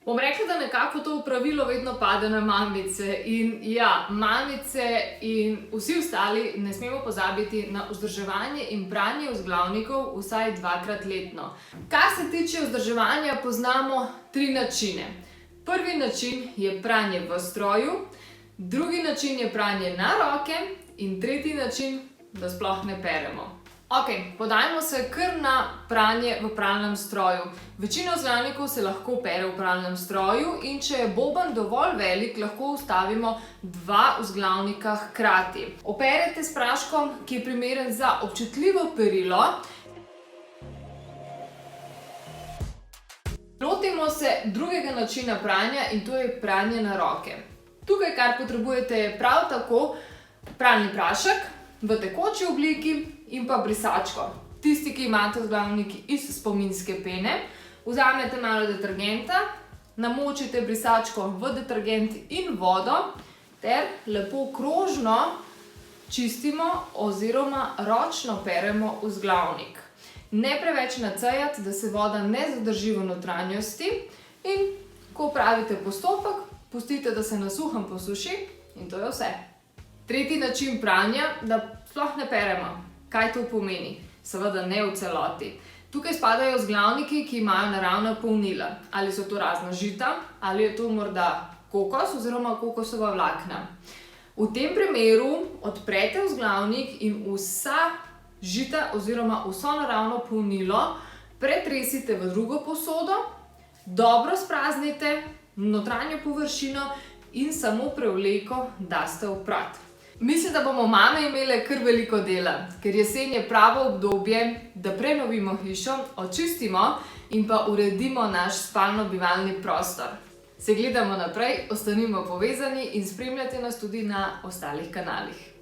Bom rekla, da nekako to pravilo vedno pade na mamice in ja, mamice in vsi ostali ne smemo pozabiti na vzdrževanje in pranje vzglavnikov vsaj 2-krat letno. Kar se tiče vzdrževanja, poznamo 3 načine. Prvi način je pranje v stroju, drugi način je pranje na roke in tretji način, da sploh ne peremo. Ok, podajmo se kar na pranje v pralnem stroju. Večina vzglavnikov se lahko pere v pralnem stroju in če je boben dovolj velik, lahko vstavimo 2 vzglavnika hkrati. Operete s praškom, ki je primeren za občutljivo perilo. Lotimo se drugega načina pranja in to je pranje na roke. Tukaj, kar potrebujete, je prav tako pralni prašek v tekoči obliki in pa brisačko. Tisti, ki imate vzglavnik iz spominske pene, vzamete malo detergenta, namočite brisačko v detergent in vodo ter lepo krožno čistimo oziroma ročno peremo vzglavnik. Ne preveč nacejati, da se voda ne zadrži v notranjosti in ko opravite postopek, pustite, da se na suhem posuši in to je vse. Tretji način pranja, da sploh ne peremo. Kaj to pomeni? Seveda ne v celoti. Tukaj spadajo vzglavniki, ki imajo naravna polnila. Ali so to razna žita, ali je to morda kokos oziroma kokosova vlakna. V tem primeru odprete vzglavnik in vsa žita oziroma vso naravno polnilo pretresite v drugo posodo, dobro spraznite notranjo površino in samo prevleko daste v prat. Mislim, da bomo mame imele kar veliko dela, ker jesen je pravo obdobje, da prenovimo hišo, očistimo in pa uredimo naš spalno-bivalni prostor. Se gledamo naprej, ostanimo povezani in spremljate nas tudi na ostalih kanalih.